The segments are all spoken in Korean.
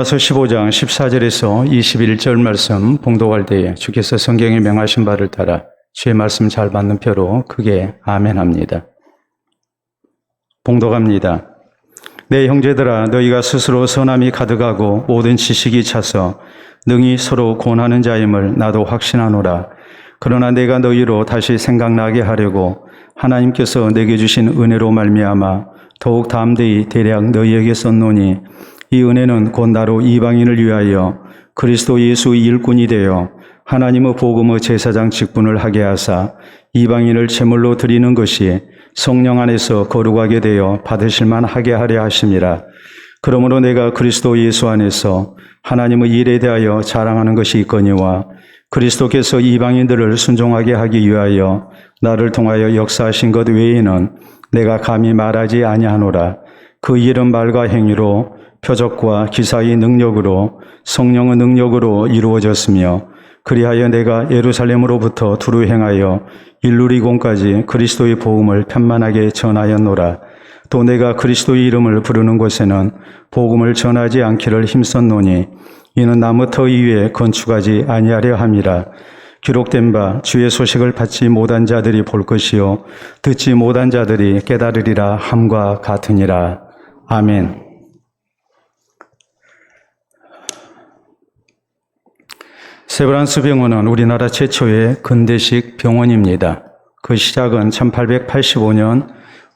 서 15장 14절에서 21절 말씀 봉독할 때에 주께서 성경에 명하신 바를 따라 주의 말씀 잘 받는 표로 크게 아멘합니다. 봉독합니다. 내 형제들아, 너희가 스스로 선함이 가득하고 모든 지식이 차서 능히 서로 권하는 자임을 나도 확신하노라. 그러나 내가 너희로 다시 생각나게 하려고 하나님께서 내게 주신 은혜로 말미암아 더욱 담대히 대략 너희에게 썼노니, 이 은혜는 곧 나로 이방인을 위하여 그리스도 예수의 일꾼이 되어 하나님의 복음의 제사장 직분을 하게 하사 이방인을 제물로 드리는 것이 성령 안에서 거룩하게 되어 받으실 만하게 하려 하심이라. 그러므로 내가 그리스도 예수 안에서 하나님의 일에 대하여 자랑하는 것이 있거니와, 그리스도께서 이방인들을 순종하게 하기 위하여 나를 통하여 역사하신 것 외에는 내가 감히 말하지 아니하노라. 그 일은 말과 행위로, 표적과 기사의 능력으로, 성령의 능력으로 이루어졌으며, 그리하여 내가 예루살렘으로부터 두루 행하여 일루리곤까지 그리스도의 복음을 편만하게 전하였노라. 또 내가 그리스도의 이름을 부르는 곳에는 복음을 전하지 않기를 힘썼노니, 이는 나무 터 위에 건축하지 아니하려 함이라. 기록된 바 주의 소식을 받지 못한 자들이 볼 것이요 듣지 못한 자들이 깨달으리라 함과 같으니라. 아멘. 세브란스 병원은 우리나라 최초의 근대식 병원입니다. 그 시작은 1885년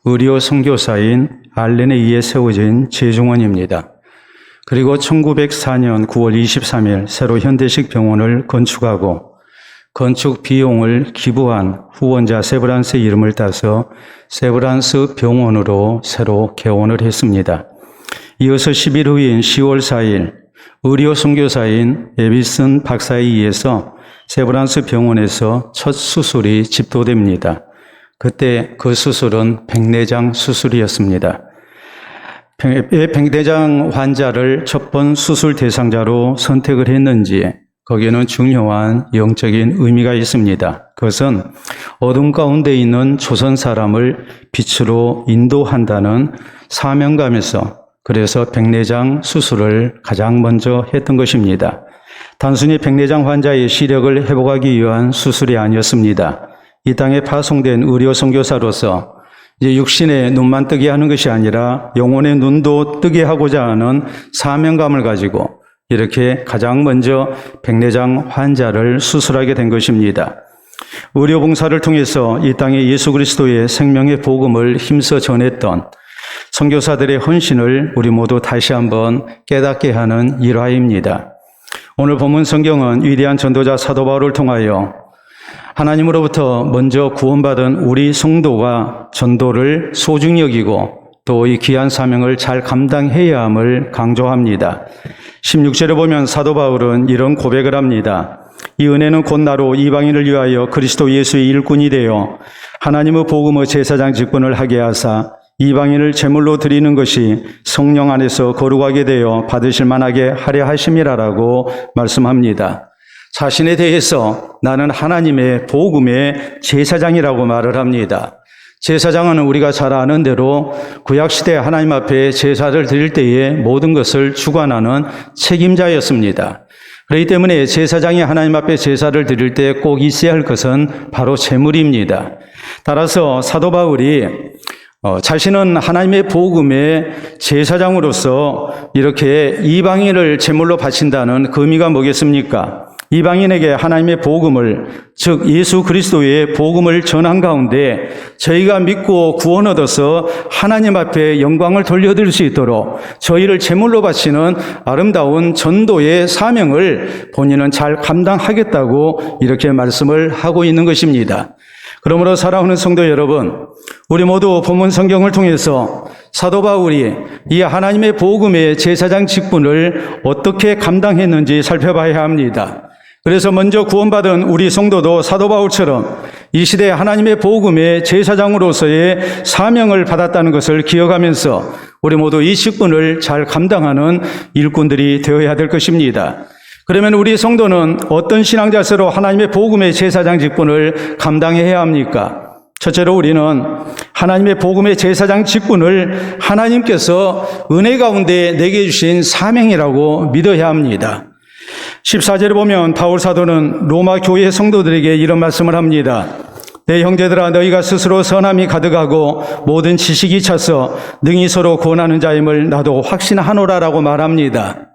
의료 선교사인 알렌에 의해 세워진 제중원입니다. 그리고 1904년 9월 23일 새로 현대식 병원을 건축하고 건축 비용을 기부한 후원자 세브란스의 이름을 따서 세브란스 병원으로 새로 개원을 했습니다. 이어서 10일 후인 10월 4일 의료 선교사인 에비슨 박사에 의해서 세브란스 병원에서 첫 수술이 집도됩니다. 그때 그 수술은 백내장 수술이었습니다. 왜 백내장 환자를 첫 번 수술 대상자로 선택을 했는지 거기에는 중요한 영적인 의미가 있습니다. 그것은 어둠 가운데 있는 조선 사람을 빛으로 인도한다는 사명감에서, 그래서 백내장 수술을 가장 먼저 했던 것입니다. 단순히 백내장 환자의 시력을 회복하기 위한 수술이 아니었습니다. 이 땅에 파송된 의료 선교사로서 이제 육신의 눈만 뜨게 하는 것이 아니라 영혼의 눈도 뜨게 하고자 하는 사명감을 가지고 이렇게 가장 먼저 백내장 환자를 수술하게 된 것입니다. 의료 봉사를 통해서 이 땅에 예수 그리스도의 생명의 복음을 힘써 전했던 선교사들의 헌신을 우리 모두 다시 한번 깨닫게 하는 일화입니다. 오늘 본문 성경은 위대한 전도자 사도 바울을 통하여 하나님으로부터 먼저 구원받은 우리 성도가 전도를 소중히 여기고 또 이 귀한 사명을 잘 감당해야 함을 강조합니다. 16절에 보면 사도 바울은 이런 고백을 합니다. 이 은혜는 곧 나로 이방인을 위하여 그리스도 예수의 일꾼이 되어 하나님의 복음의 제사장 직분을 하게 하사 이방인을 제물로 드리는 것이 성령 안에서 거룩하게 되어 받으실 만하게 하려 하심이라라고 말씀합니다. 자신에 대해서 나는 하나님의 복음의 제사장이라고 말을 합니다. 제사장은 우리가 잘 아는 대로 구약시대 하나님 앞에 제사를 드릴 때에 모든 것을 주관하는 책임자였습니다. 그렇기 때문에 제사장이 하나님 앞에 제사를 드릴 때 꼭 있어야 할 것은 바로 제물입니다. 따라서 사도 바울이 자신은 하나님의 복음의 제사장으로서 이렇게 이방인을 제물로 바친다는 그 의미가 뭐겠습니까? 이방인에게 하나님의 복음을, 즉 예수 그리스도의 복음을 전한 가운데 저희가 믿고 구원 얻어서 하나님 앞에 영광을 돌려드릴 수 있도록 저희를 제물로 바치는 아름다운 전도의 사명을 본인은 잘 감당하겠다고 이렇게 말씀을 하고 있는 것입니다. 그러므로 사랑하는 성도 여러분, 우리 모두 본문 성경을 통해서 사도 바울이 이 하나님의 복음의 제사장 직분을 어떻게 감당했는지 살펴봐야 합니다. 그래서 먼저 구원받은 우리 성도도 사도 바울처럼 이 시대에 하나님의 복음의 제사장으로서의 사명을 받았다는 것을 기억하면서 우리 모두 이 직분을 잘 감당하는 일꾼들이 되어야 될 것입니다. 그러면 우리 성도는 어떤 신앙 자세로 하나님의 복음의 제사장 직분을 감당해야 합니까? 첫째로 우리는 하나님의 복음의 제사장 직분을 하나님께서 은혜 가운데 내게 주신 사명이라고 믿어야 합니다. 14절에 보면 바울 사도는 로마 교회 성도들에게 이런 말씀을 합니다. 내 형제들아, 너희가 스스로 선함이 가득하고 모든 지식이 차서 능히 서로 구원하는 자임을 나도 확신하노라라고 말합니다.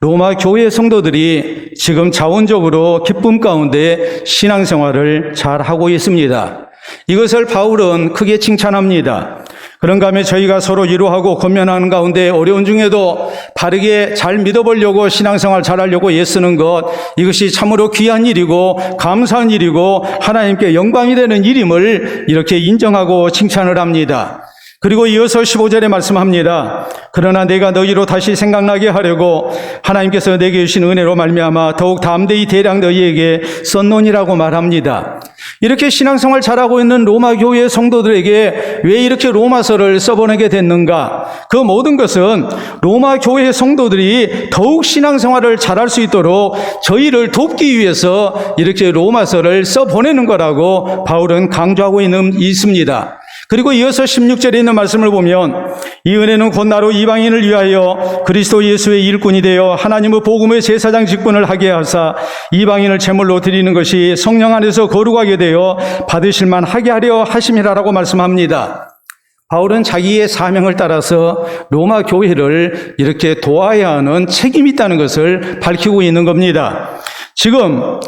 로마 교회 성도들이 지금 자원적으로 기쁨 가운데 신앙생활을 잘하고 있습니다. 이것을 바울은 크게 칭찬합니다. 그런가 하면 저희가 서로 위로하고 권면하는 가운데 어려운 중에도 바르게 잘 믿어보려고 신앙생활 잘하려고 애쓰는 것, 이것이 참으로 귀한 일이고 감사한 일이고 하나님께 영광이 되는 일임을 이렇게 인정하고 칭찬을 합니다. 그리고 이어서 15절에 말씀합니다. 그러나 내가 너희로 다시 생각나게 하려고 하나님께서 내게 주신 은혜로 말미암아 더욱 담대히 대량 너희에게 썼노니라고 말합니다. 이렇게 신앙생활 잘하고 있는 로마 교회 성도들에게 왜 이렇게 로마서를 써보내게 됐는가? 그 모든 것은 로마 교회 성도들이 더욱 신앙생활을 잘할 수 있도록 저희를 돕기 위해서 이렇게 로마서를 써보내는 거라고 바울은 강조하고 있습니다. 그리고 이어서 16절에 있는 말씀을 보면 이 은혜는 곧 나로 이방인을 위하여 그리스도 예수의 일꾼이 되어 하나님의 복음의 제사장 직분을 하게 하사 이방인을 제물로 드리는 것이 성령 안에서 거룩하게 되어 받으실 만하게 하려 하심이라라고 말씀합니다. 바울은 자기의 사명을 따라서 로마 교회를 이렇게 도와야 하는 책임이 있다는 것을 밝히고 있는 겁니다. 지금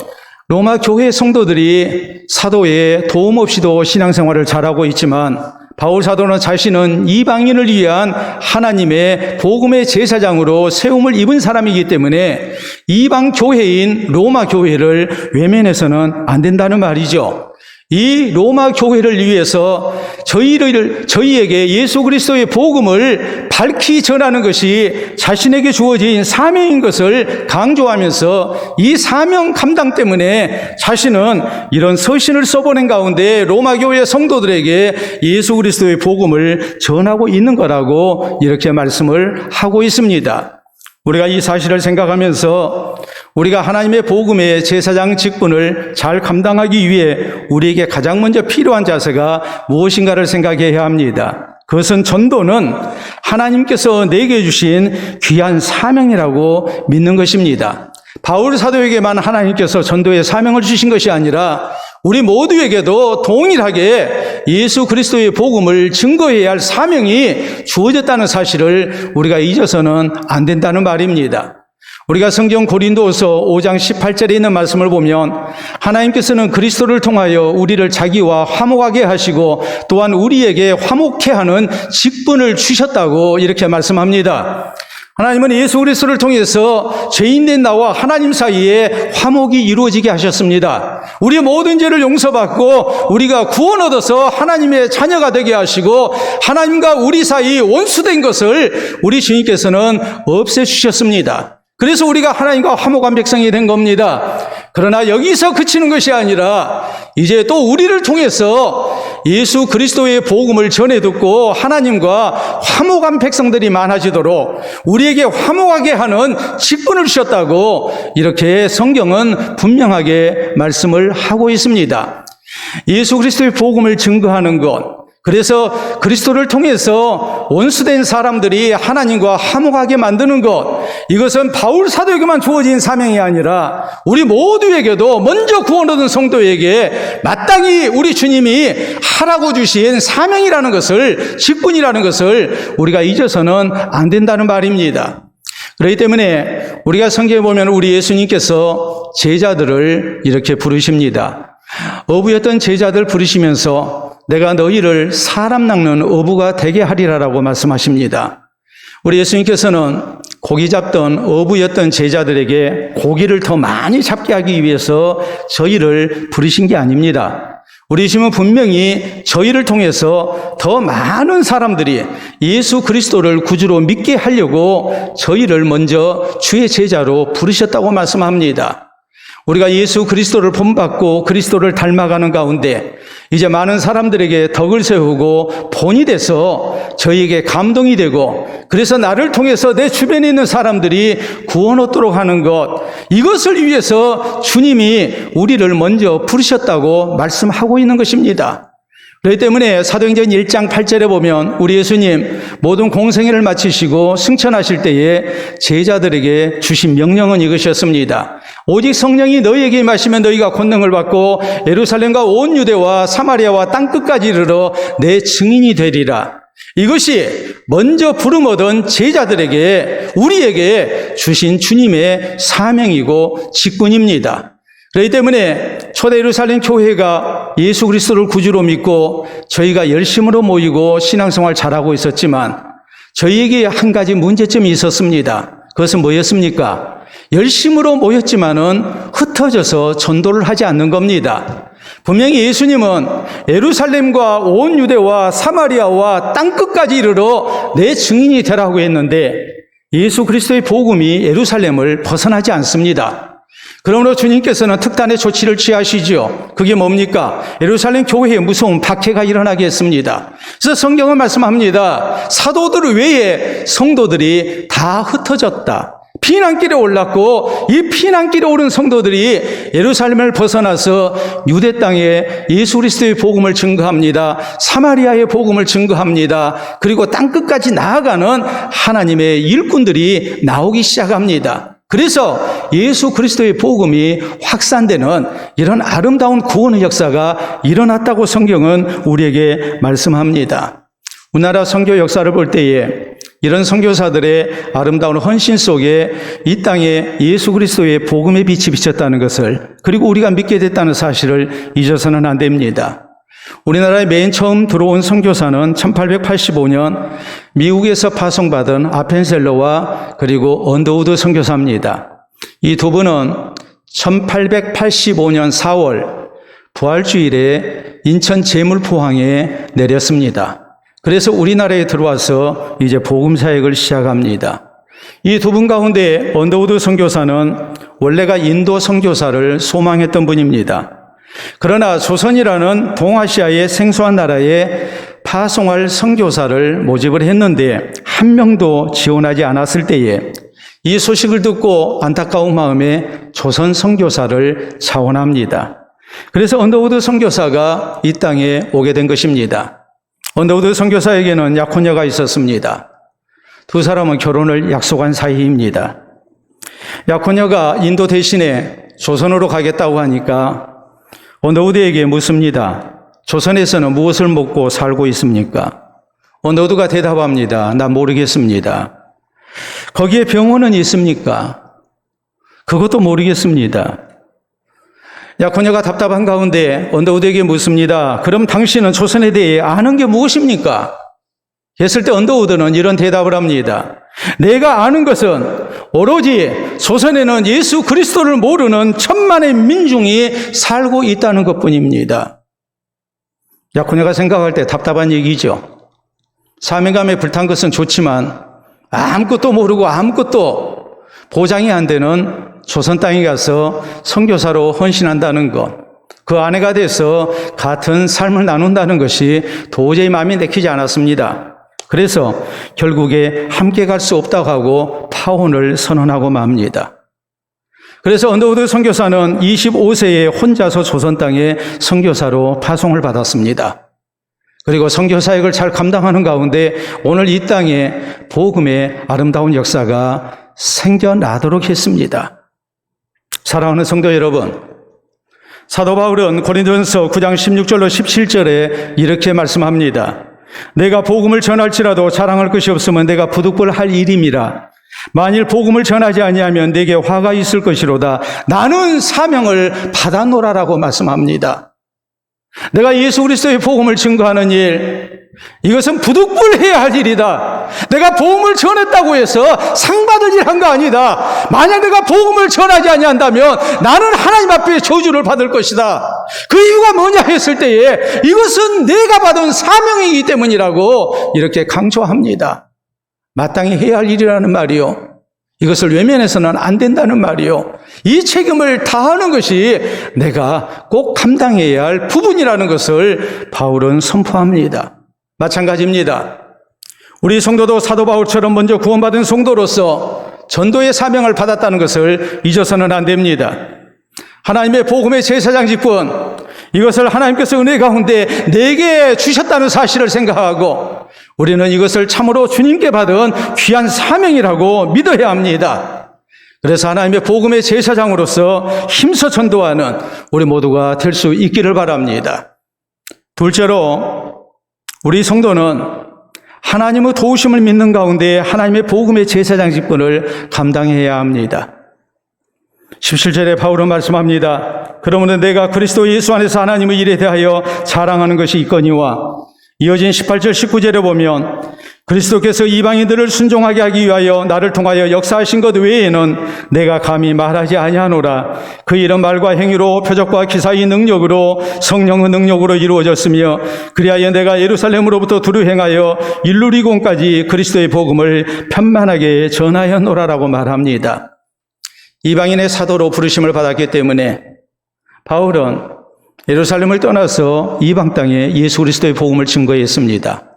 로마 교회 성도들이 사도의 도움 없이도 신앙생활을 잘하고 있지만 바울 사도는 자신은 이방인을 위한 하나님의 복음의 제사장으로 세움을 입은 사람이기 때문에 이방 교회인 로마 교회를 외면해서는 안 된다는 말이죠. 이 로마 교회를 위해서 저희에게 예수 그리스도의 복음을 밝히 전하는 것이 자신에게 주어진 사명인 것을 강조하면서 이 사명 감당 때문에 자신은 이런 서신을 써보낸 가운데 로마 교회 성도들에게 예수 그리스도의 복음을 전하고 있는 거라고 이렇게 말씀을 하고 있습니다. 우리가 이 사실을 생각하면서 우리가 하나님의 복음의 제사장 직분을 잘 감당하기 위해 우리에게 가장 먼저 필요한 자세가 무엇인가를 생각해야 합니다. 그것은 전도는 하나님께서 내게 주신 귀한 사명이라고 믿는 것입니다. 바울 사도에게만 하나님께서 전도의 사명을 주신 것이 아니라 우리 모두에게도 동일하게 예수 그리스도의 복음을 증거해야 할 사명이 주어졌다는 사실을 우리가 잊어서는 안 된다는 말입니다. 우리가 성경 고린도서 5장 18절에 있는 말씀을 보면 하나님께서는 그리스도를 통하여 우리를 자기와 화목하게 하시고 또한 우리에게 화목케 하는 직분을 주셨다고 이렇게 말씀합니다. 하나님은 예수 그리스도를 통해서 죄인된 나와 하나님 사이에 화목이 이루어지게 하셨습니다. 우리의 모든 죄를 용서받고 우리가 구원 얻어서 하나님의 자녀가 되게 하시고 하나님과 우리 사이 원수된 것을 우리 주님께서는 없애주셨습니다. 그래서 우리가 하나님과 화목한 백성이 된 겁니다. 그러나 여기서 그치는 것이 아니라 이제 또 우리를 통해서 예수 그리스도의 복음을 전해 듣고 하나님과 화목한 백성들이 많아지도록 우리에게 화목하게 하는 직분을 주셨다고 이렇게 성경은 분명하게 말씀을 하고 있습니다. 예수 그리스도의 복음을 증거하는 것, 그래서 그리스도를 통해서 원수된 사람들이 하나님과 화목하게 만드는 것, 이것은 바울 사도에게만 주어진 사명이 아니라 우리 모두에게도 먼저 구원 얻은 성도에게 마땅히 우리 주님이 하라고 주신 사명이라는 것을, 직분이라는 것을 우리가 잊어서는 안 된다는 말입니다. 그렇기 때문에 우리가 성경에 보면 우리 예수님께서 제자들을 이렇게 부르십니다. 어부였던 제자들 부르시면서 내가 너희를 사람 낚는 어부가 되게 하리라라고 말씀하십니다. 우리 예수님께서는 고기 잡던 어부였던 제자들에게 고기를 더 많이 잡게 하기 위해서 저희를 부르신 게 아닙니다. 우리 예수님은 분명히 저희를 통해서 더 많은 사람들이 예수 그리스도를 구주로 믿게 하려고 저희를 먼저 주의 제자로 부르셨다고 말씀합니다. 우리가 예수 그리스도를 본받고 그리스도를 닮아가는 가운데 이제 많은 사람들에게 덕을 세우고 본이 돼서 저희에게 감동이 되고 그래서 나를 통해서 내 주변에 있는 사람들이 구원 얻도록 하는 것, 이것을 위해서 주님이 우리를 먼저 부르셨다고 말씀하고 있는 것입니다. 그렇기 때문에 사도행전 1장 8절에 보면 우리 예수님 모든 공생애를 마치시고 승천하실 때에 제자들에게 주신 명령은 이것이었습니다. 오직 성령이 너희에게 임하시면 너희가 권능을 받고 예루살렘과 온 유대와 사마리아와 땅끝까지 이르러 내 증인이 되리라. 이것이 먼저 부름 얻은 제자들에게 우리에게 주신 주님의 사명이고 직분입니다. 그렇기 때문에 초대 예루살렘 교회가 예수 그리스도를 구주로 믿고 저희가 열심으로 모이고 신앙생활 잘하고 있었지만 저희에게 한 가지 문제점이 있었습니다. 그것은 뭐였습니까? 열심으로 모였지만은 흩어져서 전도를 하지 않는 겁니다. 분명히 예수님은 예루살렘과 온 유대와 사마리아와 땅끝까지 이르러 내 증인이 되라고 했는데 예수 그리스도의 복음이 예루살렘을 벗어나지 않습니다. 그러므로 주님께서는 특단의 조치를 취하시죠. 그게 뭡니까? 예루살렘 교회에 무서운 박해가 일어나게 했습니다. 그래서 성경은 말씀합니다. 사도들 외에 성도들이 다 흩어졌다. 피난길에 올랐고 이 피난길에 오른 성도들이 예루살렘을 벗어나서 유대 땅에 예수 그리스도의 복음을 증거합니다. 사마리아의 복음을 증거합니다. 그리고 땅끝까지 나아가는 하나님의 일꾼들이 나오기 시작합니다. 그래서 예수 그리스도의 복음이 확산되는 이런 아름다운 구원의 역사가 일어났다고 성경은 우리에게 말씀합니다. 우리나라 선교 역사를 볼 때에 이런 선교사들의 아름다운 헌신 속에 이 땅에 예수 그리스도의 복음의 빛이 비쳤다는 것을, 그리고 우리가 믿게 됐다는 사실을 잊어서는 안 됩니다. 우리나라에 맨 처음 들어온 선교사는 1885년 미국에서 파송받은 아펜셀러와 그리고 언더우드 선교사입니다. 이 두 분은 1885년 4월 부활주일에 인천 제물포항에 내렸습니다. 그래서 우리나라에 들어와서 이제 복음 사역을 시작합니다. 이 두 분 가운데 언더우드 선교사는 원래가 인도 선교사를 소망했던 분입니다. 그러나 조선이라는 동아시아의 생소한 나라에 파송할 선교사를 모집을 했는데 한 명도 지원하지 않았을 때에 이 소식을 듣고 안타까운 마음에 조선 선교사를 자원합니다. 그래서 언더우드 선교사가 이 땅에 오게 된 것입니다. 언더우드 선교사에게는 약혼녀가 있었습니다. 두 사람은 결혼을 약속한 사이입니다. 약혼녀가 인도 대신에 조선으로 가겠다고 하니까 언더우드에게 묻습니다. 조선에서는 무엇을 먹고 살고 있습니까? 언더우드가 대답합니다. 나 모르겠습니다. 거기에 병원은 있습니까? 그것도 모르겠습니다. 약혼녀가 답답한 가운데 언더우드에게 묻습니다. 그럼 당신은 조선에 대해 아는 게 무엇입니까? 했을 때 언더우드는 이런 대답을 합니다. 내가 아는 것은 오로지 조선에는 예수 그리스도를 모르는 천만의 민중이 살고 있다는 것뿐입니다. 약혼녀가 생각할 때 답답한 얘기죠. 사명감에 불탄 것은 좋지만 아무것도 모르고 아무것도 보장이 안 되는 조선 땅에 가서 선교사로 헌신한다는 것, 그 아내가 돼서 같은 삶을 나눈다는 것이 도저히 마음에 내키지 않았습니다. 그래서 결국에 함께 갈 수 없다고 하고 파혼을 선언하고 맙니다. 그래서 언더우드 선교사는 25세에 혼자서 조선 땅에 선교사로 파송을 받았습니다. 그리고 선교 사역을 잘 감당하는 가운데 오늘 이 땅에 복음의 아름다운 역사가 생겨나도록 했습니다. 사랑하는 성도 여러분, 사도 바울은 고린도전서 9장 16절로 17절에 이렇게 말씀합니다. 내가 복음을 전할지라도 자랑할 것이 없으면 내가 부득불할 일임이라. 만일 복음을 전하지 아니하면 내게 화가 있을 것이로다. 나는 사명을 받아노라라고 말씀합니다. 내가 예수 그리스도의 복음을 증거하는 일, 이것은 부득불해야 할 일이다. 내가 복음을 전했다고 해서 상 받을 일 한 거 아니다. 만약 내가 복음을 전하지 아니한다면 나는 하나님 앞에 저주를 받을 것이다. 그 이유가 뭐냐 했을 때에 이것은 내가 받은 사명이기 때문이라고 이렇게 강조합니다. 마땅히 해야 할 일이라는 말이요, 이것을 외면해서는 안 된다는 말이요, 이 책임을 다하는 것이 내가 꼭 감당해야 할 부분이라는 것을 바울은 선포합니다. 마찬가지입니다. 우리 성도도 사도 바울처럼 먼저 구원받은 성도로서 전도의 사명을 받았다는 것을 잊어서는 안 됩니다. 하나님의 복음의 제사장 직분, 이것을 하나님께서 은혜 가운데 내게 주셨다는 사실을 생각하고 우리는 이것을 참으로 주님께 받은 귀한 사명이라고 믿어야 합니다. 그래서 하나님의 복음의 제사장으로서 힘써 전도하는 우리 모두가 될 수 있기를 바랍니다. 둘째로 우리 성도는 하나님의 도우심을 믿는 가운데 하나님의 복음의 제사장 직분을 감당해야 합니다. 17절에 바울은 말씀합니다. 그러므로 내가 그리스도 예수 안에서 하나님의 일에 대하여 자랑하는 것이 있거니와, 이어진 18절 19절에 보면 그리스도께서 이방인들을 순종하게 하기 위하여 나를 통하여 역사하신 것 외에는 내가 감히 말하지 아니하노라. 그 일은 말과 행위로 표적과 기사의 능력으로 성령의 능력으로 이루어졌으며 그리하여 내가 예루살렘으로부터 두루 행하여 일루리곤까지 그리스도의 복음을 편만하게 전하였노라라고 말합니다. 이방인의 사도로 부르심을 받았기 때문에 바울은 예루살렘을 떠나서 이방 땅에 예수 그리스도의 복음을 증거했습니다.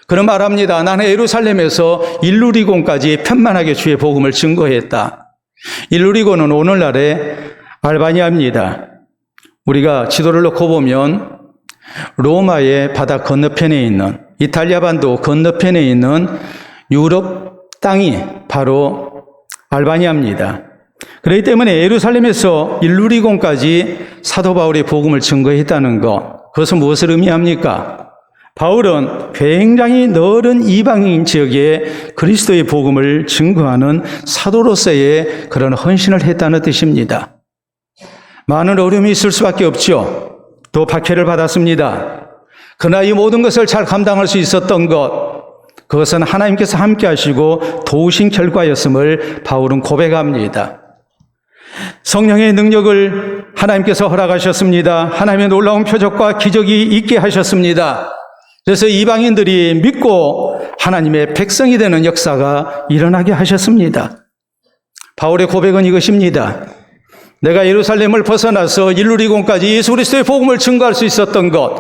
그런 말합니다. 나는 예루살렘에서 일루리곤까지 편만하게 주의 복음을 증거했다. 일루리곤은 오늘날의 알바니아입니다. 우리가 지도를 놓고 보면 로마의 바다 건너편에 있는, 이탈리아 반도 건너편에 있는 유럽 땅이 바로 알바니아입니다. 그렇기 때문에 예루살렘에서 일루리곤까지 사도 바울의 복음을 증거했다는 것, 그것은 무엇을 의미합니까? 바울은 굉장히 넓은 이방인 지역에 그리스도의 복음을 증거하는 사도로서의 그런 헌신을 했다는 뜻입니다. 많은 어려움이 있을 수밖에 없죠. 또 박해를 받았습니다. 그러나 이 모든 것을 잘 감당할 수 있었던 것, 그것은 하나님께서 함께 하시고 도우신 결과였음을 바울은 고백합니다. 성령의 능력을 하나님께서 허락하셨습니다. 하나님의 놀라운 표적과 기적이 있게 하셨습니다. 그래서 이방인들이 믿고 하나님의 백성이 되는 역사가 일어나게 하셨습니다. 바울의 고백은 이것입니다. 내가 예루살렘을 벗어나서 일루리곤까지 예수 그리스도의 복음을 증거할 수 있었던 것,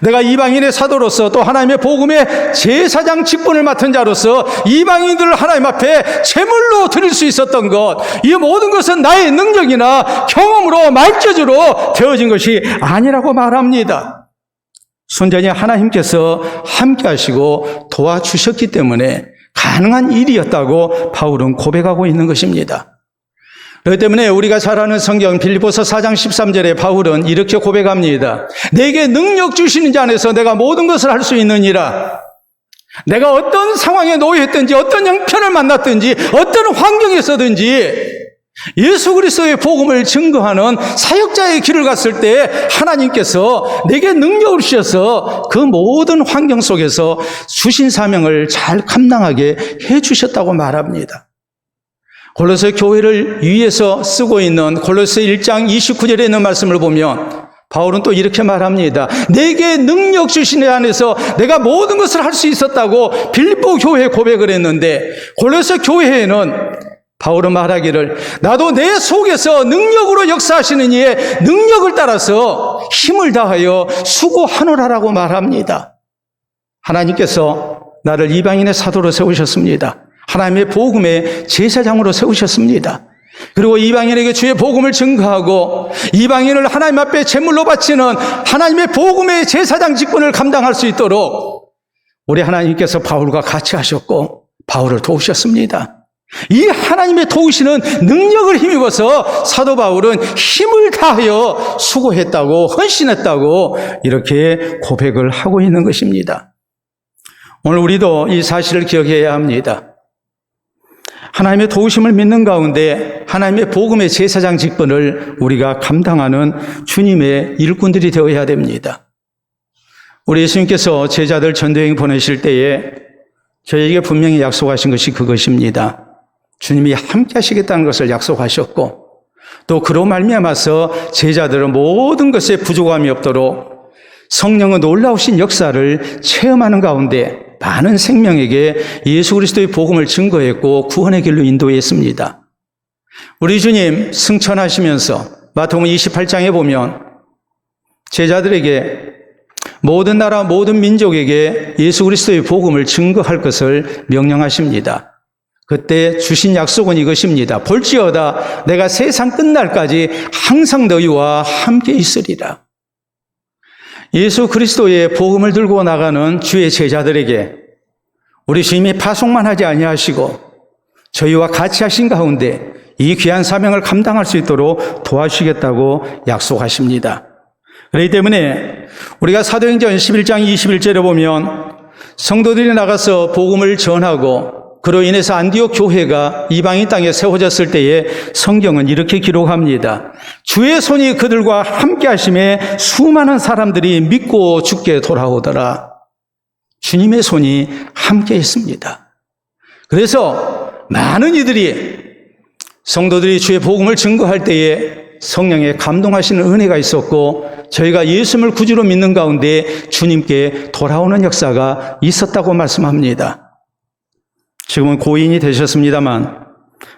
내가 이방인의 사도로서 또 하나님의 복음의 제사장 직분을 맡은 자로서 이방인들을 하나님 앞에 제물로 드릴 수 있었던 것, 이 모든 것은 나의 능력이나 경험으로 말재주로 되어진 것이 아니라고 말합니다. 순전히 하나님께서 함께 하시고 도와주셨기 때문에 가능한 일이었다고 바울은 고백하고 있는 것입니다. 그렇기 때문에 우리가 잘 아는 성경 빌립보서 4장 13절에 바울은 이렇게 고백합니다. 내게 능력 주시는 자 안에서 내가 모든 것을 할 수 있느니라. 내가 어떤 상황에 놓여있든지 어떤 형편을 만났든지 어떤 환경에서든지 예수 그리스도의 복음을 증거하는 사역자의 길을 갔을 때 하나님께서 내게 능력을 주셔서 그 모든 환경 속에서 주신 사명을 잘 감당하게 해주셨다고 말합니다. 골로새 교회를 위해서 쓰고 있는 골로새 1장 29절에 있는 말씀을 보면 바울은 또 이렇게 말합니다. 내게 능력 주신 애 안에서 내가 모든 것을 할 수 있었다고 빌립보 교회에 고백을 했는데 골로새 교회에는 바울은 말하기를 나도 내 속에서 능력으로 역사하시는 이의 능력을 따라서 힘을 다하여 수고하노라라고 말합니다. 하나님께서 나를 이방인의 사도로 세우셨습니다. 하나님의 복음의 제사장으로 세우셨습니다. 그리고 이방인에게 주의 복음을 증거하고 이방인을 하나님 앞에 제물로 바치는 하나님의 복음의 제사장 직분을 감당할 수 있도록 우리 하나님께서 바울과 같이 하셨고 바울을 도우셨습니다. 이 하나님의 도우시는 능력을 힘입어서 사도 바울은 힘을 다하여 수고했다고 헌신했다고 이렇게 고백을 하고 있는 것입니다. 오늘 우리도 이 사실을 기억해야 합니다. 하나님의 도우심을 믿는 가운데 하나님의 복음의 제사장 직분을 우리가 감당하는 주님의 일꾼들이 되어야 됩니다. 우리 예수님께서 제자들 전도여행 보내실 때에 저에게 분명히 약속하신 것이 그것입니다. 주님이 함께 하시겠다는 것을 약속하셨고 또 그로 말미암아서 제자들은 모든 것에 부족함이 없도록 성령의 놀라우신 역사를 체험하는 가운데 많은 생명에게 예수 그리스도의 복음을 증거했고 구원의 길로 인도했습니다. 우리 주님 승천하시면서 마태복음 28장에 보면 제자들에게 모든 나라 모든 민족에게 예수 그리스도의 복음을 증거할 것을 명령하십니다. 그때 주신 약속은 이것입니다. 볼지어다 내가 세상 끝날까지 항상 너희와 함께 있으리라. 예수 그리스도의 복음을 들고 나가는 주의 제자들에게 우리 주님이 파송만 하지 아니하시고 저희와 같이 하신 가운데 이 귀한 사명을 감당할 수 있도록 도와주시겠다고 약속하십니다. 그렇기 때문에 우리가 사도행전 11장 21절에 보면 성도들이 나가서 복음을 전하고 그로 인해서 안디옥 교회가 이방인 땅에 세워졌을 때에 성경은 이렇게 기록합니다. 주의 손이 그들과 함께 하심에 수많은 사람들이 믿고 죽게 돌아오더라. 주님의 손이 함께 했습니다. 그래서 많은 이들이 성도들이 주의 복음을 증거할 때에 성령의 감동하시는 은혜가 있었고 저희가 예수님을 구주로 믿는 가운데 주님께 돌아오는 역사가 있었다고 말씀합니다. 지금은 고인이 되셨습니다만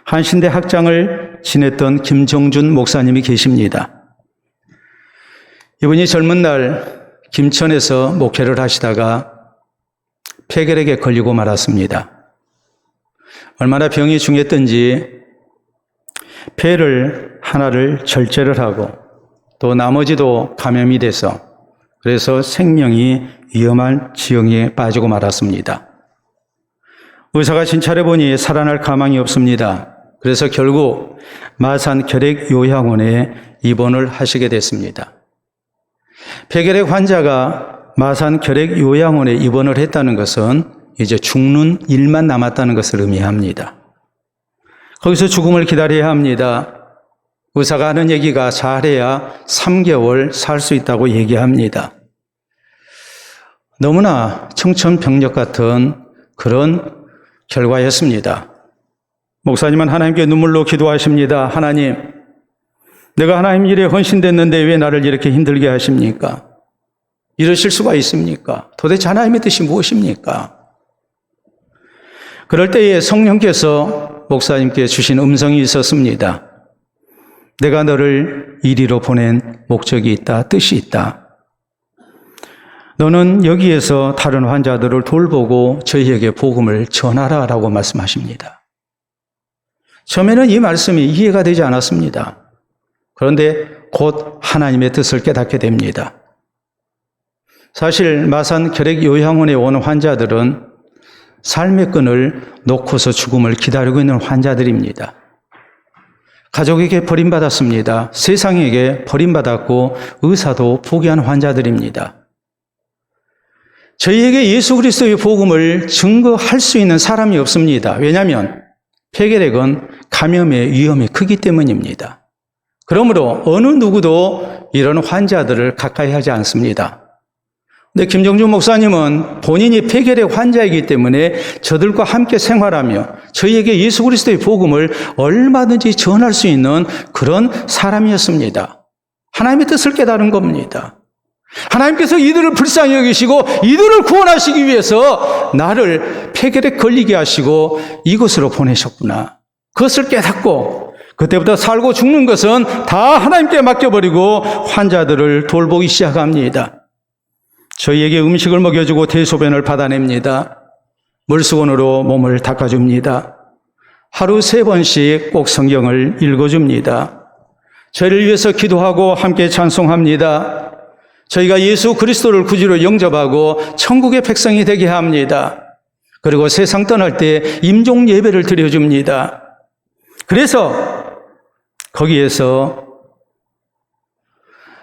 한신대 학장을 지냈던 김정준 목사님이 계십니다. 이분이 젊은 날 김천에서 목회를 하시다가 폐결핵에 걸리고 말았습니다. 얼마나 병이 중했던지 폐를 하나를 절제를 하고 또 나머지도 감염이 돼서 그래서 생명이 위험한 지경에 빠지고 말았습니다. 의사가 진찰해 보니 살아날 가망이 없습니다. 그래서 결국 마산 결핵요양원에 입원을 하시게 됐습니다. 폐결핵 환자가 마산 결핵요양원에 입원을 했다는 것은 이제 죽는 일만 남았다는 것을 의미합니다. 거기서 죽음을 기다려야 합니다. 의사가 하는 얘기가 잘해야 3개월 살 수 있다고 얘기합니다. 너무나 청천벽력 같은 그런 결과였습니다. 목사님은 하나님께 눈물로 기도하십니다. 하나님, 내가 하나님 일에 헌신됐는데 왜 나를 이렇게 힘들게 하십니까? 이러실 수가 있습니까? 도대체 하나님의 뜻이 무엇입니까? 그럴 때에 성령께서 목사님께 주신 음성이 있었습니다. 내가 너를 이리로 보낸 목적이 있다, 뜻이 있다. 너는 여기에서 다른 환자들을 돌보고 저희에게 복음을 전하라라고 말씀하십니다. 처음에는 이 말씀이 이해가 되지 않았습니다. 그런데 곧 하나님의 뜻을 깨닫게 됩니다. 사실 마산 결핵요양원에 온 환자들은 삶의 끈을 놓고서 죽음을 기다리고 있는 환자들입니다. 가족에게 버림받았습니다. 세상에게 버림받았고 의사도 포기한 환자들입니다. 저희에게 예수 그리스도의 복음을 증거할 수 있는 사람이 없습니다. 왜냐하면 폐결핵은 감염의 위험이 크기 때문입니다. 그러므로 어느 누구도 이런 환자들을 가까이 하지 않습니다. 근데 김정준 목사님은 본인이 폐결핵 환자이기 때문에 저들과 함께 생활하며 저희에게 예수 그리스도의 복음을 얼마든지 전할 수 있는 그런 사람이었습니다. 하나님의 뜻을 깨달은 겁니다. 하나님께서 이들을 불쌍히 여기시고 이들을 구원하시기 위해서 나를 폐결핵 걸리게 하시고 이곳으로 보내셨구나. 그것을 깨닫고 그때부터 살고 죽는 것은 다 하나님께 맡겨버리고 환자들을 돌보기 시작합니다. 저희에게 음식을 먹여주고 대소변을 받아냅니다. 물수건으로 몸을 닦아줍니다. 하루 3번씩 꼭 성경을 읽어줍니다. 저희를 위해서 기도하고 함께 찬송합니다. 저희가 예수 그리스도를 구주로 영접하고 천국의 백성이 되게 합니다. 그리고 세상 떠날 때 임종 예배를 드려줍니다. 그래서 거기에서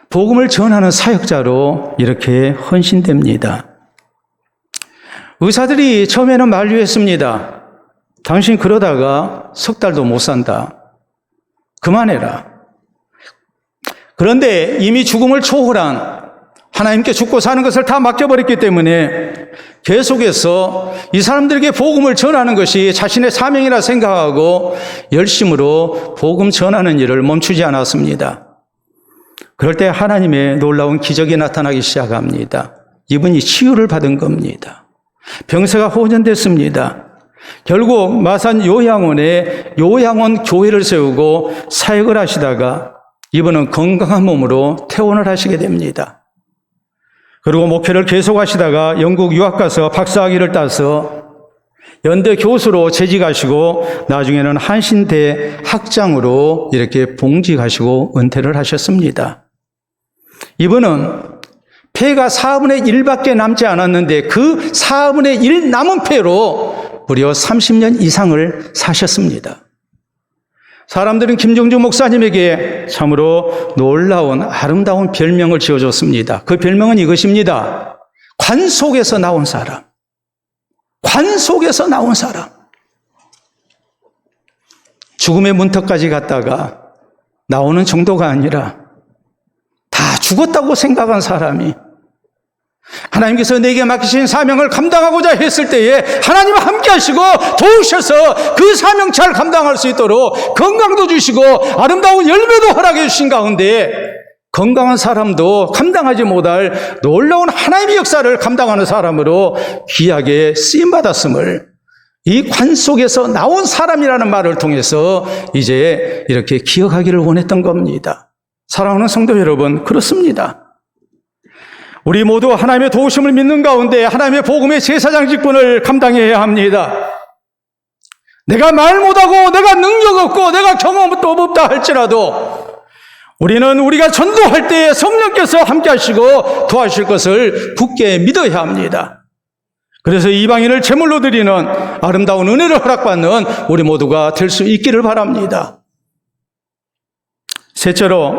복음을 전하는 사역자로 이렇게 헌신됩니다. 의사들이 처음에는 만류했습니다. 당신 그러다가 3달도 못 산다. 그만해라. 그런데 이미 죽음을 초월한 하나님께 죽고 사는 것을 다 맡겨버렸기 때문에 계속해서 이 사람들에게 복음을 전하는 것이 자신의 사명이라 생각하고 열심으로 복음 전하는 일을 멈추지 않았습니다. 그럴 때 하나님의 놀라운 기적이 나타나기 시작합니다. 이분이 치유를 받은 겁니다. 병세가 호전됐습니다. 결국 마산 요양원에 요양원 교회를 세우고 사역을 하시다가 이분은 건강한 몸으로 퇴원을 하시게 됩니다. 그리고 목회를 계속하시다가 영국 유학 가서 박사학위를 따서 연대 교수로 재직하시고 나중에는 한신대 학장으로 이렇게 봉직하시고 은퇴를 하셨습니다. 이분은 폐가 4분의 1밖에 남지 않았는데 그 4분의 1 남은 폐로 무려 30년 이상을 사셨습니다. 사람들은 김정주 목사님에게 참으로 놀라운 아름다운 별명을 지어줬습니다. 그 별명은 이것입니다. 관 속에서 나온 사람. 관 속에서 나온 사람. 죽음의 문턱까지 갔다가 나오는 정도가 아니라 다 죽었다고 생각한 사람이 하나님께서 내게 맡기신 사명을 감당하고자 했을 때에 하나님과 함께 하시고 도우셔서 그 사명 잘 감당할 수 있도록 건강도 주시고 아름다운 열매도 허락해 주신 가운데 건강한 사람도 감당하지 못할 놀라운 하나님의 역사를 감당하는 사람으로 귀하게 쓰임받았음을 이 관 속에서 나온 사람이라는 말을 통해서 이제 이렇게 기억하기를 원했던 겁니다. 사랑하는 성도 여러분, 그렇습니다. 우리 모두 하나님의 도우심을 믿는 가운데 하나님의 복음의 제사장 직분을 감당해야 합니다. 내가 말 못하고 내가 능력 없고 내가 경험도 없다 할지라도 우리는 우리가 전도할 때에 성령께서 함께 하시고 도와주실 것을 굳게 믿어야 합니다. 그래서 이방인을 제물로 드리는 아름다운 은혜를 허락받는 우리 모두가 될 수 있기를 바랍니다. 셋째로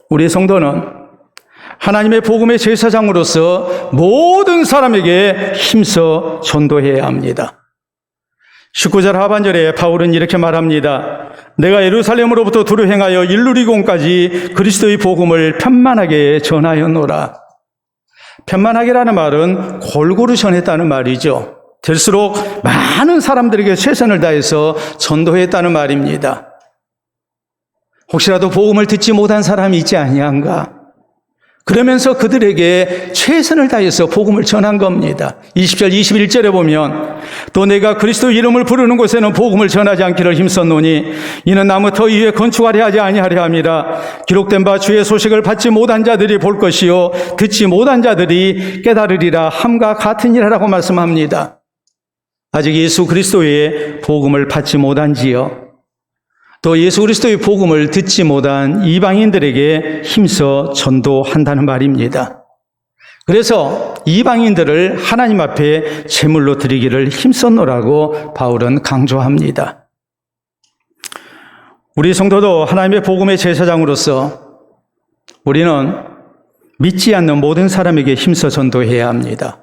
우리 성도는 하나님의 복음의 제사장으로서 모든 사람에게 힘써 전도해야 합니다. 19절 하반절에 바울은 이렇게 말합니다. 내가 예루살렘으로부터 두루 행하여 일루리곤까지 그리스도의 복음을 편만하게 전하였노라. 편만하게라는 말은 골고루 전했다는 말이죠. 될수록 많은 사람들에게 최선을 다해서 전도했다는 말입니다. 혹시라도 복음을 듣지 못한 사람이 있지 아니한가? 그러면서 그들에게 최선을 다해서 복음을 전한 겁니다. 20절, 21절에 보면 또 내가 그리스도 이름을 부르는 곳에는 복음을 전하지 않기를 힘썼노니 이는 나무 터 위에 건축하려 하지 아니하려 함이라. 기록된 바 주의 소식을 받지 못한 자들이 볼 것이요 듣지 못한 자들이 깨달으리라 함과 같으니라라고 말씀합니다. 아직 예수 그리스도의 복음을 받지 못한지요 또 예수 그리스도의 복음을 듣지 못한 이방인들에게 힘써 전도한다는 말입니다. 그래서 이방인들을 하나님 앞에 제물로 드리기를 힘썼노라고 바울은 강조합니다. 우리 성도도 하나님의 복음의 제사장으로서 우리는 믿지 않는 모든 사람에게 힘써 전도해야 합니다.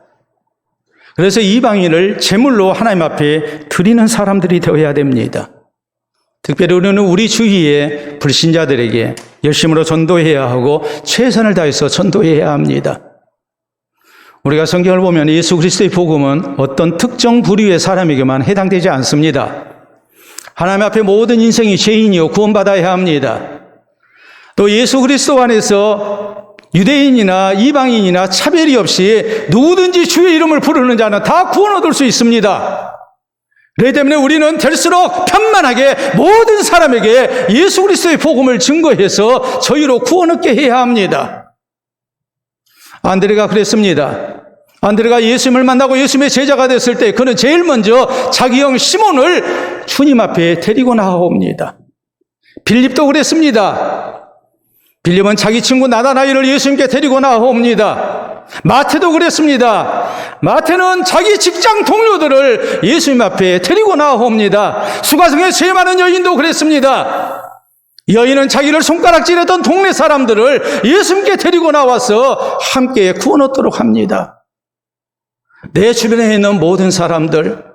그래서 이방인을 제물로 하나님 앞에 드리는 사람들이 되어야 됩니다. 특별히 우리는 우리 주위의 불신자들에게 열심으로 전도해야 하고 최선을 다해서 전도해야 합니다. 우리가 성경을 보면 예수 그리스도의 복음은 어떤 특정 부류의 사람에게만 해당되지 않습니다. 하나님 앞에 모든 인생이 죄인이요 구원받아야 합니다. 또 예수 그리스도 안에서 유대인이나 이방인이나 차별이 없이 누구든지 주의 이름을 부르는 자는 다 구원 얻을 수 있습니다. 그렇기 때문에 우리는 될수록 편만하게 모든 사람에게 예수 그리스도의 복음을 증거해서 저희로 구원 얻게 해야 합니다. 안드레가 그랬습니다. 안드레가 예수님을 만나고 예수님의 제자가 됐을 때 그는 제일 먼저 자기 형 시몬을 주님 앞에 데리고 나옵니다. 빌립도 그랬습니다. 빌립은 자기 친구 나다나엘을 예수님께 데리고 나옵니다. 마태도 그랬습니다. 마태는 자기 직장 동료들을 예수님 앞에 데리고 나옵니다. 수가성에 죄 많은 여인도 그랬습니다. 여인은 자기를 손가락질했던 동네 사람들을 예수님께 데리고 나와서 함께 구원 얻도록 합니다. 내 주변에 있는 모든 사람들,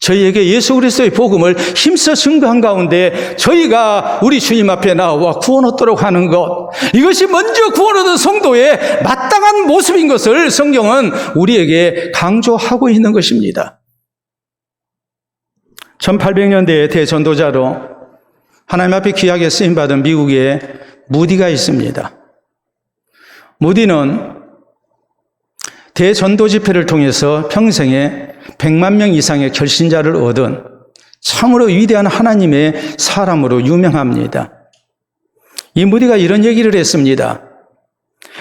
저희에게 예수 그리스도의 복음을 힘써 증거한 가운데 저희가 우리 주님 앞에 나와 구원 얻도록 하는 것, 이것이 먼저 구원 얻은 성도의 마땅한 모습인 것을 성경은 우리에게 강조하고 있는 것입니다. 1800년대의 대전도자로 하나님 앞에 귀하게 쓰임받은 미국에 무디가 있습니다. 무디는 대전도 집회를 통해서 평생에 100만 명 이상의 결신자를 얻은 참으로 위대한 하나님의 사람으로 유명합니다. 이 무디가 이런 얘기를 했습니다.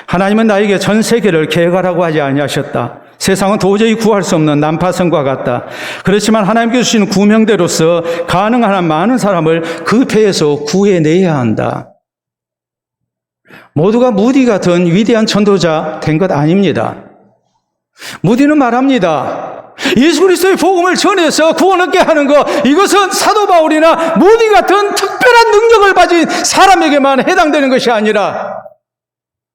하나님은 나에게 전 세계를 계획하라고 하지 아니하셨다. 세상은 도저히 구할 수 없는 난파선과 같다. 그렇지만 하나님께서 주신 구명대로서 가능한 한 많은 사람을 그 배에서 구해내야 한다. 모두가 무디 같은 위대한 전도자 된 것 아닙니다. 무디는 말합니다. 예수 그리스도의 복음을 전해서 구원 얻게 하는 것, 이것은 사도 바울이나 무디 같은 특별한 능력을 가진 사람에게만 해당되는 것이 아니라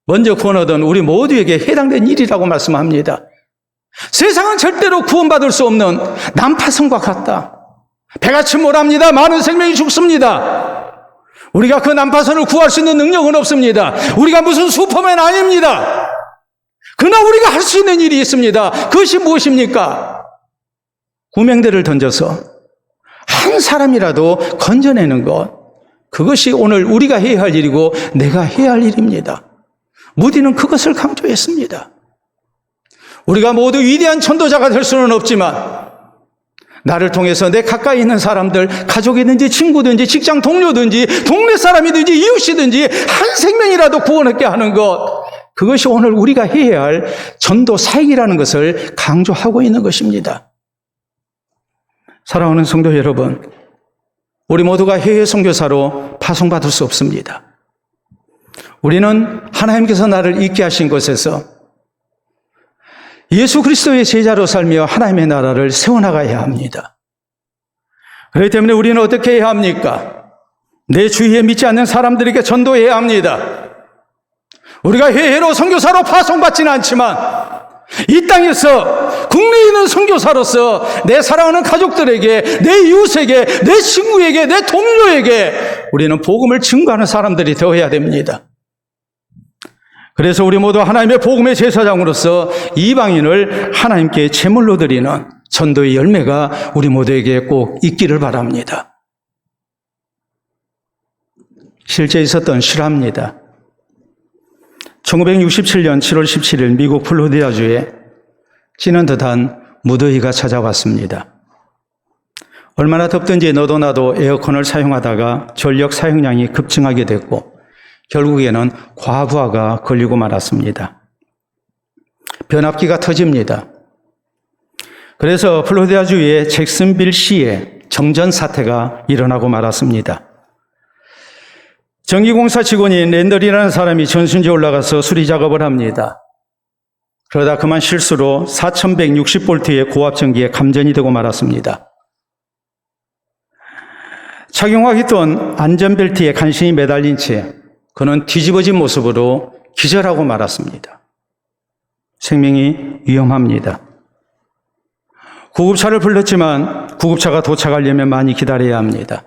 먼저 구원 얻은 우리 모두에게 해당된 일이라고 말씀합니다. 세상은 절대로 구원받을 수 없는 난파선과 같다. 배같이 몰합니다. 많은 생명이 죽습니다. 우리가 그 난파선을 구할 수 있는 능력은 없습니다. 우리가 무슨 슈퍼맨 아닙니다. 그러나 우리가 할 수 있는 일이 있습니다. 그것이 무엇입니까? 구명대를 던져서 한 사람이라도 건져내는 것, 그것이 오늘 우리가 해야 할 일이고 내가 해야 할 일입니다. 무디는 그것을 강조했습니다. 우리가 모두 위대한 전도자가 될 수는 없지만 나를 통해서 내 가까이 있는 사람들, 가족이든지 친구든지 직장 동료든지 동네 사람이든지 이웃이든지 한 생명이라도 구원하게 하는 것, 그것이 오늘 우리가 해야 할 전도 사역이라는 것을 강조하고 있는 것입니다. 사랑하는 성도 여러분, 우리 모두가 해외 선교사로 파송받을 수 없습니다. 우리는 하나님께서 나를 있게 하신 곳에서 예수 그리스도의 제자로 살며 하나님의 나라를 세워나가야 합니다. 그렇기 때문에 우리는 어떻게 해야 합니까? 내 주위에 믿지 않는 사람들에게 전도해야 합니다. 우리가 해외로 선교사로 파송받지는 않지만 이 땅에서 국내에 있는 선교사로서 내 사랑하는 가족들에게, 내 이웃에게, 내 친구에게, 내 동료에게 우리는 복음을 증거하는 사람들이 되어야 됩니다. 그래서 우리 모두 하나님의 복음의 제사장으로서 이방인을 하나님께 제물로 드리는 전도의 열매가 우리 모두에게 꼭 있기를 바랍니다. 실제 있었던 실화입니다. 1967년 7월 17일 미국 플로리다주에 찌는 듯한 무더위가 찾아왔습니다. 얼마나 덥든지 너도 나도 에어컨을 사용하다가 전력 사용량이 급증하게 됐고 결국에는 과부하가 걸리고 말았습니다. 변압기가 터집니다. 그래서 플로리다주의 잭슨빌시에 정전 사태가 일어나고 말았습니다. 전기공사 직원인 랜더리라는 사람이 전신지에 올라가서 수리 작업을 합니다. 그러다 그만 실수로 4160볼트의 고압 전기에 감전이 되고 말았습니다. 착용하겠던 안전벨트에 간신히 매달린 채 그는 뒤집어진 모습으로 기절하고 말았습니다. 생명이 위험합니다. 구급차를 불렀지만 구급차가 도착하려면 많이 기다려야 합니다.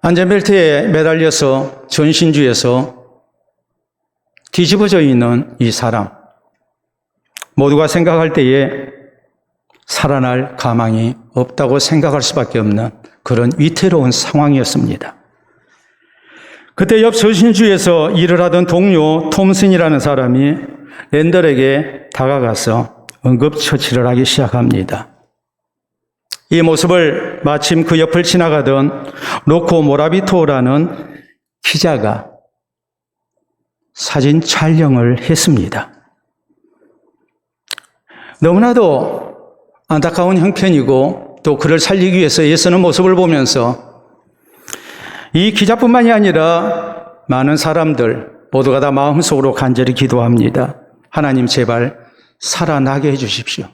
안전벨트에 매달려서 전신주에서 뒤집어져 있는 이 사람, 모두가 생각할 때에 살아날 가망이 없다고 생각할 수밖에 없는 그런 위태로운 상황이었습니다. 그때 옆 전신주에서 일을 하던 동료 톰슨이라는 사람이 랜더에게 다가가서 응급처치를 하기 시작합니다. 이 모습을 마침 그 옆을 지나가던 로코 모라비토라는 기자가 사진 촬영을 했습니다. 너무나도 안타까운 형편이고 또 그를 살리기 위해서 애쓰는 모습을 보면서 이 기자뿐만이 아니라 많은 사람들 모두가 다 마음속으로 간절히 기도합니다. 하나님 제발 살아나게 해 주십시오.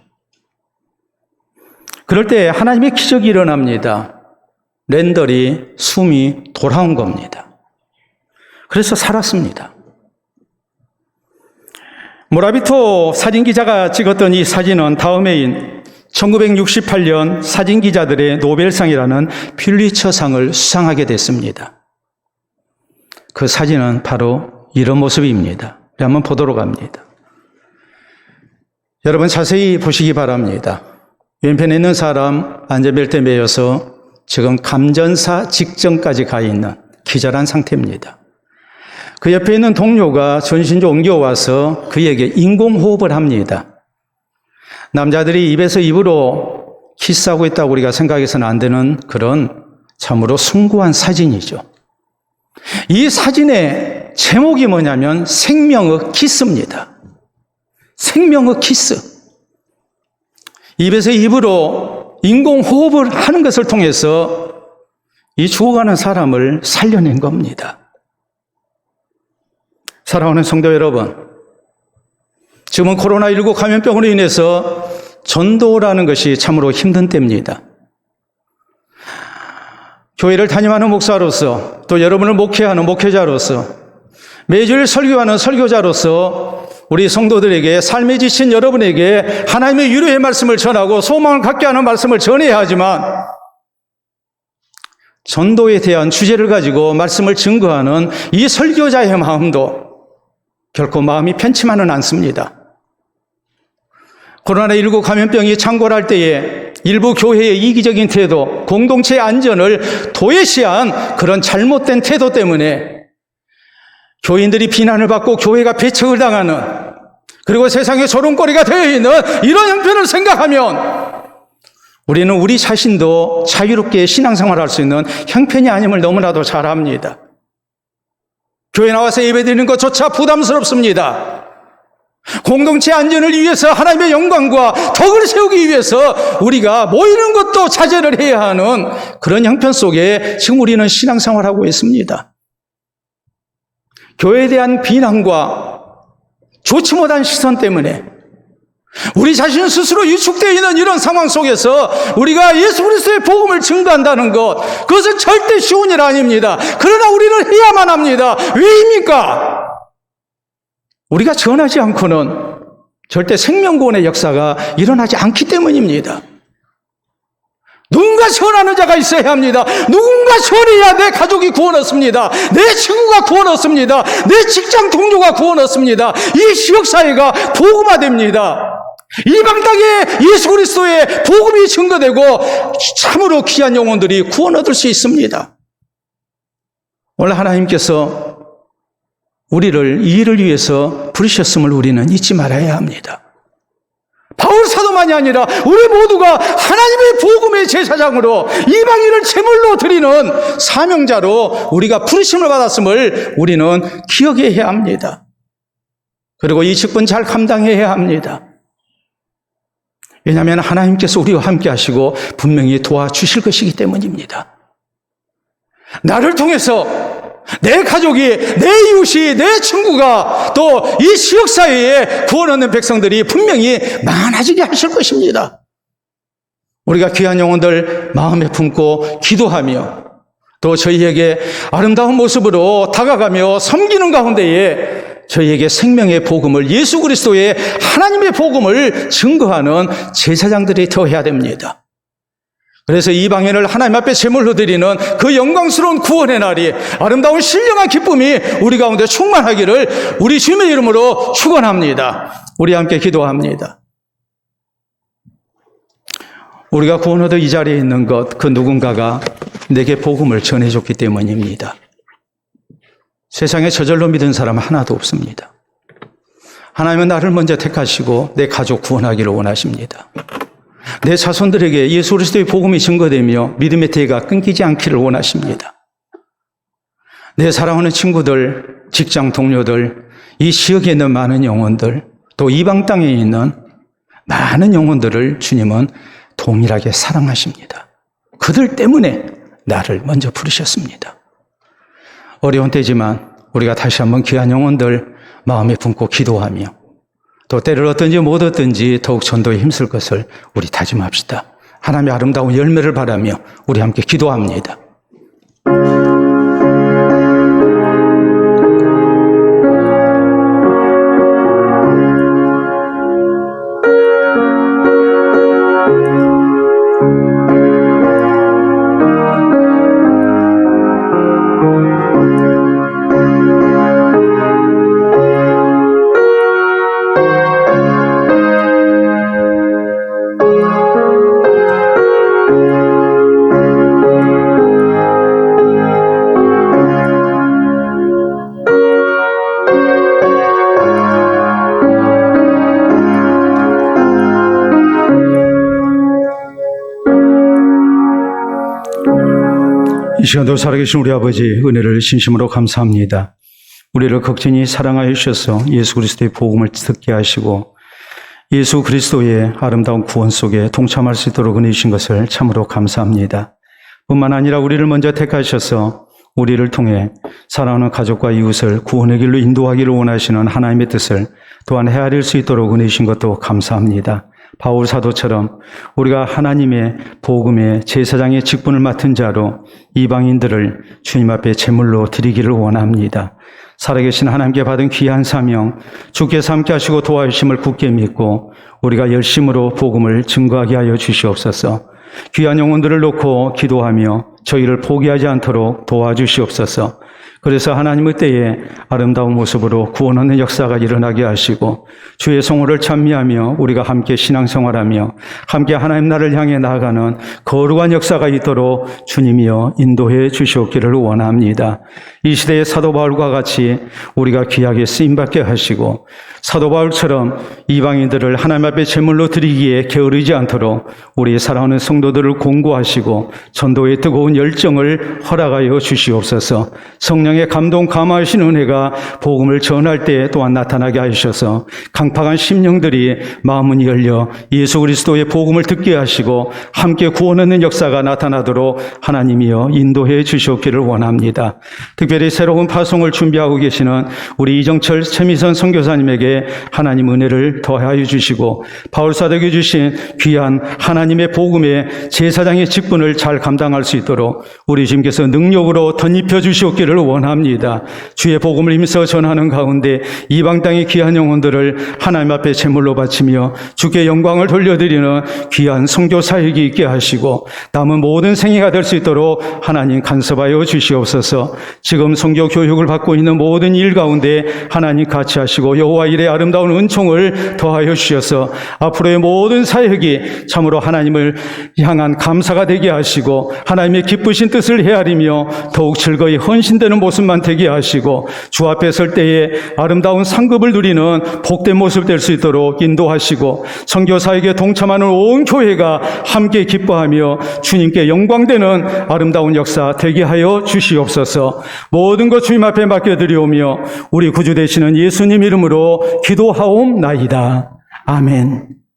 그럴 때 하나님의 기적이 일어납니다. 랜더리 숨이 돌아온 겁니다. 그래서 살았습니다. 모라비토 사진기자가 찍었던 이 사진은 다음 해인 1968년 사진기자들의 노벨상이라는 퓰리처상을 수상하게 됐습니다. 그 사진은 바로 이런 모습입니다. 한번 보도록 합니다. 여러분 자세히 보시기 바랍니다. 왼편에 있는 사람 안전벨트에 매여서 지금 감전사 직전까지 가 있는 기절한 상태입니다. 그 옆에 있는 동료가 전신주 옮겨와서 그에게 인공호흡을 합니다. 남자들이 입에서 입으로 키스하고 있다고 우리가 생각해서는 안 되는 그런 참으로 숭고한 사진이죠. 이 사진의 제목이 뭐냐면 생명의 키스입니다. 생명의 키스. 입에서 입으로 인공호흡을 하는 것을 통해서 이 죽어가는 사람을 살려낸 겁니다. 사랑하는 성도 여러분, 지금은 코로나19 감염병으로 인해서 전도라는 것이 참으로 힘든 때입니다. 교회를 담임하는 목사로서, 또 여러분을 목회하는 목회자로서, 매주일 설교하는 설교자로서 우리 성도들에게, 삶에 지친 여러분에게 하나님의 위로의 말씀을 전하고 소망을 갖게 하는 말씀을 전해야 하지만, 전도에 대한 주제를 가지고 말씀을 증거하는 이 설교자의 마음도 결코 마음이 편치만은 않습니다. 코로나19 감염병이 창궐할 때에 일부 교회의 이기적인 태도, 공동체의 안전을 도외시한 그런 잘못된 태도 때문에 교인들이 비난을 받고 교회가 배척을 당하는, 그리고 세상에 조롱거리가 되어 있는 이런 형편을 생각하면 우리는 우리 자신도 자유롭게 신앙생활을 할 수 있는 형편이 아님을 너무나도 잘 압니다. 교회 나와서 예배드리는 것조차 부담스럽습니다. 공동체 안전을 위해서, 하나님의 영광과 덕을 세우기 위해서 우리가 모이는 것도 자제를 해야 하는 그런 형편 속에 지금 우리는 신앙생활을 하고 있습니다. 교회에 대한 비난과 좋지 못한 시선 때문에 우리 자신 스스로 위축되어 있는 이런 상황 속에서 우리가 예수 그리스도의 복음을 증거한다는 것, 그것은 절대 쉬운 일 아닙니다. 그러나 우리는 해야만 합니다. 왜입니까? 우리가 전하지 않고는 절대 생명구원의 역사가 일어나지 않기 때문입니다. 누군가 전하는 자가 있어야 합니다. 누군가 전해야 내 가족이 구원 얻습니다. 내 친구가 구원 얻습니다. 내 직장 동료가 구원 얻습니다. 이 지역사회가 복음화됩니다. 이방 땅에 예수 그리스도의 복음이 증거되고 참으로 귀한 영혼들이 구원 얻을 수 있습니다. 오늘 하나님께서 우리를 이 일을 위해서 부르셨음을 우리는 잊지 말아야 합니다. 바울 사도만이 아니라 우리 모두가 하나님의 복음의 제사장으로 이방인을 제물로 드리는 사명자로 우리가 부르심을 받았음을 우리는 기억해야 합니다. 그리고 이 직분 잘 감당해야 합니다. 왜냐하면 하나님께서 우리와 함께 하시고 분명히 도와주실 것이기 때문입니다. 나를 통해서 내 가족이, 내 이웃이, 내 친구가, 또 이 지역사회에 구원 얻는 백성들이 분명히 많아지게 하실 것입니다. 우리가 귀한 영혼들 마음에 품고 기도하며 또 저희에게 아름다운 모습으로 다가가며 섬기는 가운데에 저희에게 생명의 복음을, 예수 그리스도의 하나님의 복음을 증거하는 제사장들이 되어야 됩니다. 그래서 이방인을 하나님 앞에 제물로 드리는 그 영광스러운 구원의 날이, 아름다운 신령한 기쁨이 우리 가운데 충만하기를 우리 주님의 이름으로 축원합니다. 우리 함께 기도합니다. 우리가 구원 얻어 이 자리에 있는 것, 그 누군가가 내게 복음을 전해줬기 때문입니다. 세상에 저절로 믿은 사람 하나도 없습니다. 하나님은 나를 먼저 택하시고 내 가족 구원하기를 원하십니다. 내 자손들에게 예수 그리스도의 복음이 증거되며 믿음의 대가 끊기지 않기를 원하십니다. 내 사랑하는 친구들, 직장 동료들, 이 지역에 있는 많은 영혼들, 또 이방 땅에 있는 많은 영혼들을 주님은 동일하게 사랑하십니다. 그들 때문에 나를 먼저 부르셨습니다. 어려운 때지만 우리가 다시 한번 귀한 영혼들 마음에 품고 기도하며 또 때를 얻든지 못 얻든지 더욱 전도에 힘쓸 것을 우리 다짐합시다. 하나님의 아름다운 열매를 바라며 우리 함께 기도합니다. 이 시간도 살아계신 우리 아버지 은혜를 진심으로 감사합니다. 우리를 극진히 사랑하여 주셔서 예수 그리스도의 복음을 듣게 하시고 예수 그리스도의 아름다운 구원 속에 동참할 수 있도록 은혜 주신 것을 참으로 감사합니다. 뿐만 아니라 우리를 먼저 택하셔서 우리를 통해 사랑하는 가족과 이웃을 구원의 길로 인도하기를 원하시는 하나님의 뜻을 또한 헤아릴 수 있도록 은혜 주신 것도 감사합니다. 바울 사도처럼 우리가 하나님의 복음의 제사장의 직분을 맡은 자로 이방인들을 주님 앞에 제물로 드리기를 원합니다. 살아계신 하나님께 받은 귀한 사명, 주께서 함께 하시고 도와주심을 굳게 믿고 우리가 열심으로 복음을 증거하게 하여 주시옵소서. 귀한 영혼들을 놓고 기도하며 저희를 포기하지 않도록 도와주시옵소서. 그래서 하나님의 때에 아름다운 모습으로 구원 얻는 역사가 일어나게 하시고 주의 성호를 찬미하며 우리가 함께 신앙생활하며 함께 하나님 나라를 향해 나아가는 거룩한 역사가 있도록 주님이여 인도해 주시옵기를 원합니다. 이 시대의 사도 바울과 같이 우리가 귀하게 쓰임받게 하시고 사도 바울처럼 이방인들을 하나님 앞에 제물로 드리기에 게으르지 않도록 우리 사랑하는 성도들을 공고하시고 전도의 뜨거운 열정을 허락하여 주시옵소서. 성령의 감동 감화하신 은혜가 복음을 전할 때 또한 나타나게 하셔서 강팍한 심령들이 마음문이 열려 예수 그리스도의 복음을 듣게 하시고 함께 구원 얻는 역사가 나타나도록 하나님이여 인도해 주시옵기를 원합니다. 특별히 새로운 파송을 준비하고 계시는 우리 이정철 최미선 선교사님에게 하나님 은혜를 더하여 주시고 바울사도에게 주신 귀한 하나님의 복음의 제사장의 직분을 잘 감당할 수 있도록 우리 주님께서 능력으로 덧입혀 주시옵기를 원합니다. 주의 복음을 힘써 전하는 가운데 이방 땅의 귀한 영혼들을 하나님 앞에 제물로 바치며 주께 영광을 돌려드리는 귀한 선교 사역이 있게 하시고 남은 모든 생애가 될 수 있도록 하나님 간섭하여 주시옵소서. 지금 선교 교육을 받고 있는 모든 일 가운데 하나님 같이 하시고 여호와 일의 아름다운 은총을 더하여 주셔서 앞으로의 모든 사역이 참으로 하나님을 향한 감사가 되게 하시고 하나님의 기쁘신 뜻을 헤아리며 더욱 즐거이 헌신되는 모습만 되게 하시고 주 앞에 설 때에 아름다운 상급을 누리는 복된 모습 될 수 있도록 인도하시고 선교 사역에 동참하는 온 교회가 함께 기뻐하며 주님께 영광되는 아름다운 역사 되게 하여 주시옵소서. 모든 것 주님 앞에 맡겨드리오며 우리 구주 되시는 예수님 이름으로 기도하옵나이다. 아멘.